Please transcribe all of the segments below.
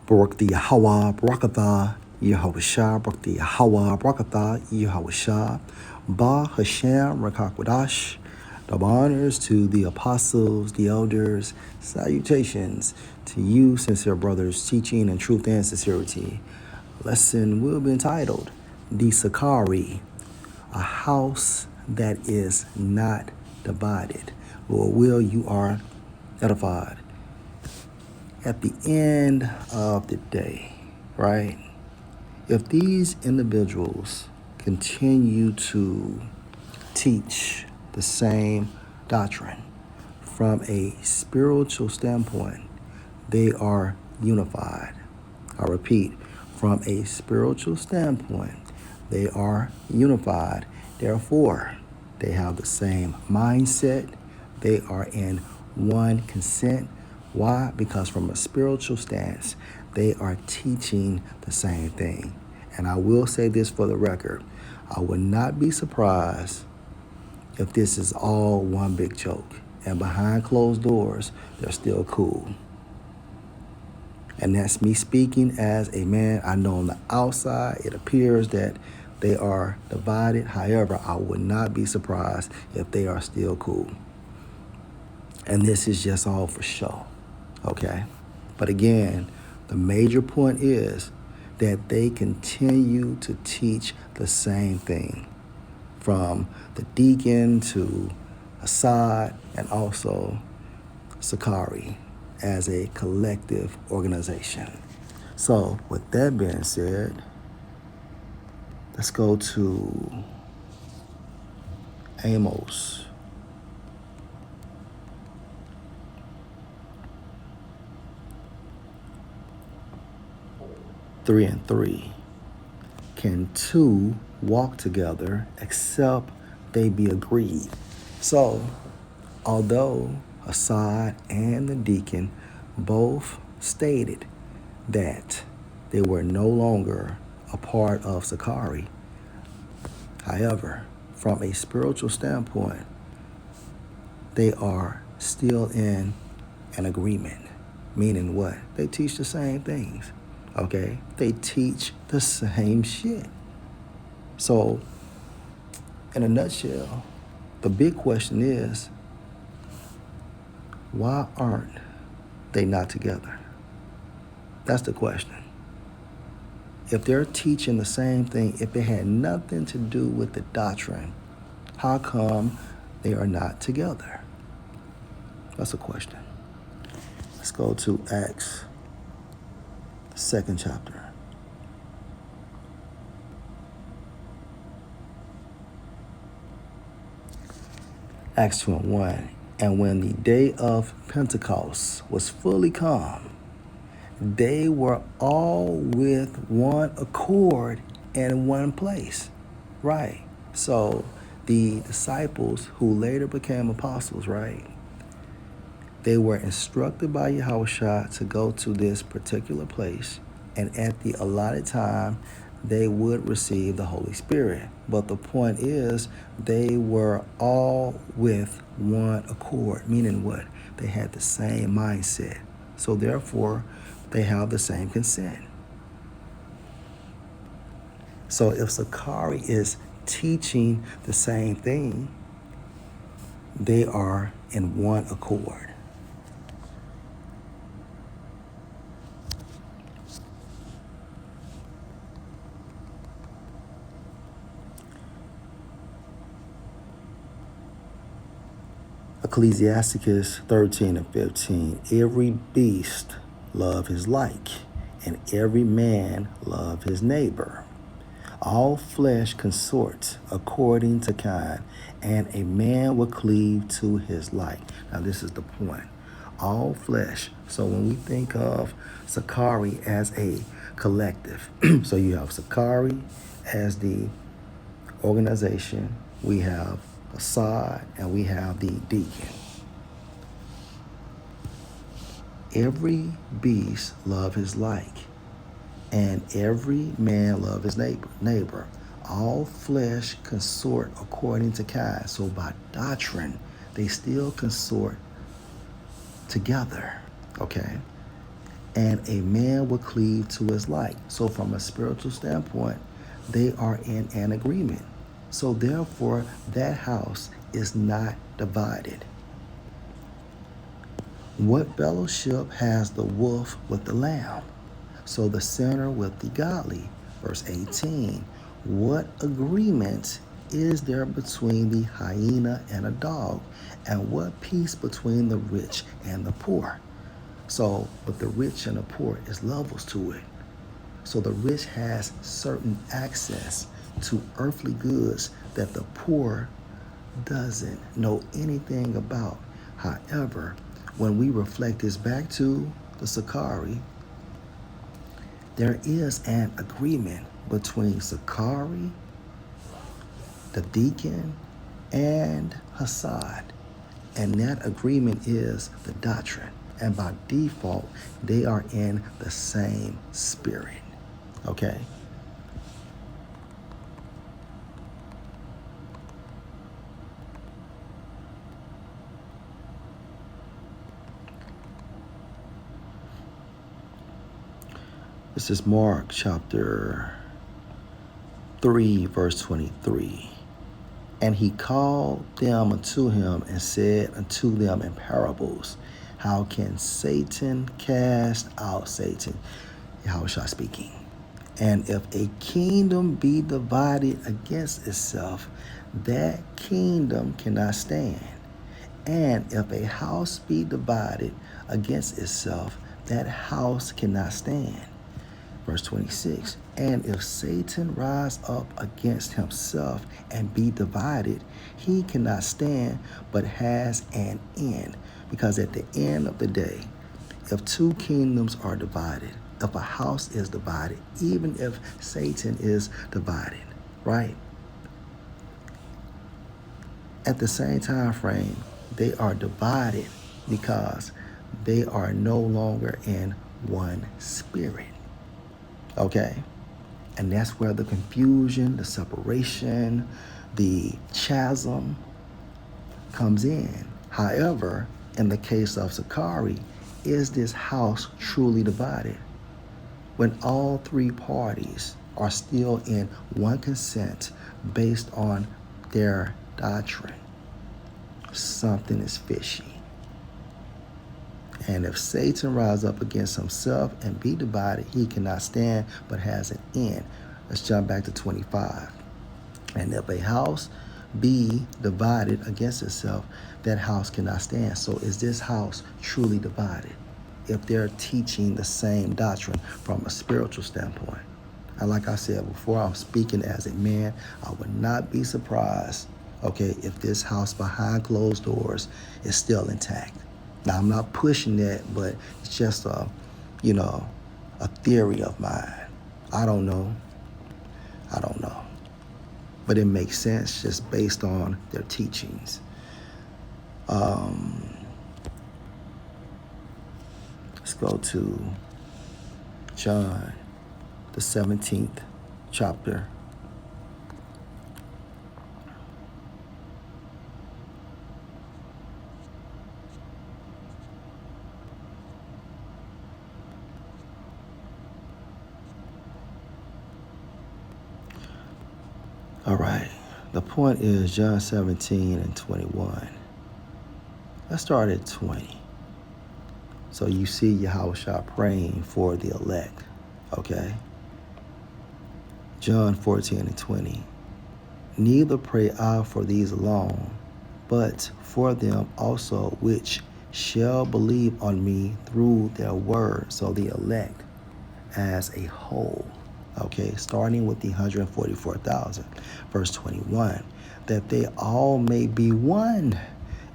Barak the Yahweh, Barakatha, Yahweh Barak the Yahweh, Barakatha, Yahweh Ba Hashem, Rakakwadash. Double honors to the apostles, the elders, salutations to you, sincere brothers, teaching in truth and sincerity. Lesson will be entitled, The Sicari, a house that is not divided. Lord will, you are edified. At the end of the day, right, if these individuals continue to teach the same doctrine from a spiritual standpoint, they are unified. I repeat, from a spiritual standpoint, they are unified. Therefore, they have the same mindset. They are in one consent. Why? Because from a spiritual stance, they are teaching the same thing. And I will say this for the record. I would not be surprised if this is all one big joke. And behind closed doors, they're still cool. And that's me speaking as a man. I know on the outside, it appears that they are divided. However, I would not be surprised if they are still cool. And this is just all for show. Okay? But again, the major point is that they continue to teach the same thing, from the deacon to Assad and also Sicari as a collective organization. So with that being said, let's go to Amos. Three and 3. Can two walk together except they be agreed? So, although Assad and the deacon both stated that they were no longer a part of Sicari, however, from a spiritual standpoint, they are still in an agreement. Meaning what? They teach the same things. Okay? They teach the same shit. So, in a nutshell, the big question is, why aren't they not together? That's the question. If they're teaching the same thing, if it had nothing to do with the doctrine, how come they are not together? That's a question. Let's go to Acts, the 2nd chapter. Acts 2:1. And when the day of Pentecost was fully come, they were all with one accord in one place. Right. So the disciples who later became apostles, right? They were instructed by Yahushua to go to this particular place, and at the allotted time, they would receive the Holy Spirit. But the point is, they were all with one accord, meaning what? They had the same mindset. So therefore, they have the same consent. So if Sicari is teaching the same thing, they are in one accord. Ecclesiasticus 13:15. Every beast love his like, and every man love his neighbor. All flesh consorts according to kind, and a man will cleave to his like. Now this is the point. All flesh. So when we think of Sicari as a collective, so you have Sicari as the organization, we have Assad, and we have the deacon. Every beast love his like, and every man love his neighbor. All flesh consort according to kind. So by doctrine, they still consort together. Okay? and a man will cleave to his like. So from a spiritual standpoint, they are in an agreement. So therefore, that house is not divided. What fellowship has the wolf with the lamb? So the sinner with the godly. Verse 18. What agreement is there between the hyena and a dog? And what peace between the rich and the poor? So with the rich and the poor is levels to it. So the rich has certain access to earthly goods that the poor doesn't know anything about. However, when we reflect this back to the Sicari, there is an agreement between Sicari, the deacon, and Hassad. And that agreement is the doctrine. And by default, they are in the same spirit. Okay? This is Mark chapter 3, verse 23. And he called them unto him and said unto them in parables, how can Satan cast out Satan? Yahushua speaking. And if a kingdom be divided against itself, that kingdom cannot stand. And if a house be divided against itself, that house cannot stand. Verse 26, and if Satan rise up against himself and be divided, he cannot stand, but has an end. Because at the end of the day, if two kingdoms are divided, if a house is divided, even if Satan is divided, right? At the same time frame, they are divided because they are no longer in one spirit. Okay? And that's where the confusion, the separation, the chasm comes in. However, in the case of Sicari, is this house truly divided? When all three parties are still in one consent based on their doctrine, something is fishy. And if Satan rise up against himself and be divided, he cannot stand, but has an end. Let's jump back to 25. And if a house be divided against itself, that house cannot stand. So is this house truly divided? If they're teaching the same doctrine from a spiritual standpoint. And like I said before, I'm speaking as a man. I would not be surprised, okay, if this house behind closed doors is still intact. Now, I'm not pushing that, but it's just a theory of mine. I don't know. But it makes sense just based on their teachings. Let's go to John, the 17th chapter. All right, the point is John 17 and 21. Let's start at 20. So you see Yahushua praying for the elect, okay? John 14 and 20. Neither pray I for these alone, but for them also which shall believe on me through their word. So the elect as a whole. Okay, starting with the 144,000. Verse 21, that they all may be one,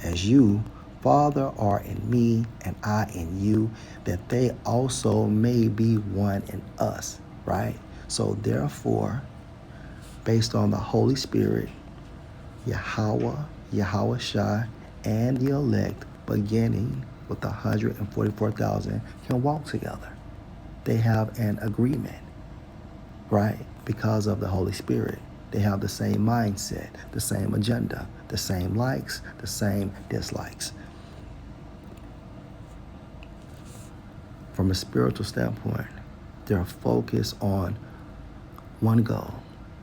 as you, Father, are in me, and I in you, that they also may be one in us, right? So therefore, based on the Holy Spirit, Yahweh, Yahushua, and the elect, beginning with the 144,000, can walk together. They have an agreement. Right? Because of the Holy Spirit. They have the same mindset, the same agenda, the same likes, the same dislikes. from a spiritual standpoint, they're focused on one goal,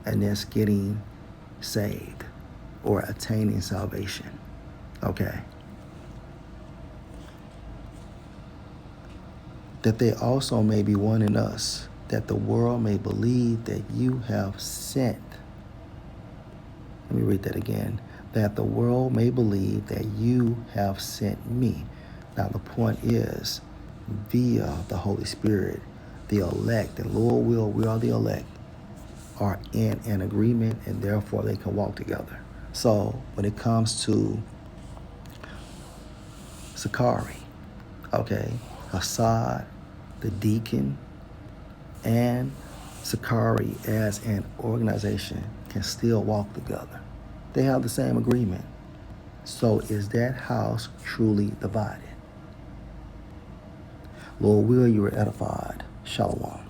and that's getting saved or attaining salvation. Okay. That they also may be one in us, that the world may believe that you have sent. Let me read that again. That the world may believe that you have sent me. Now the point is, via the Holy Spirit, the elect, and Lord will, we are the elect, are in an agreement, and therefore they can walk together. So when it comes to Sicari, okay, Hassad, the deacon, and Sicari as an organization can still walk together. They have the same agreement. So is that house truly divided? Lord will, you are edified. Shalom.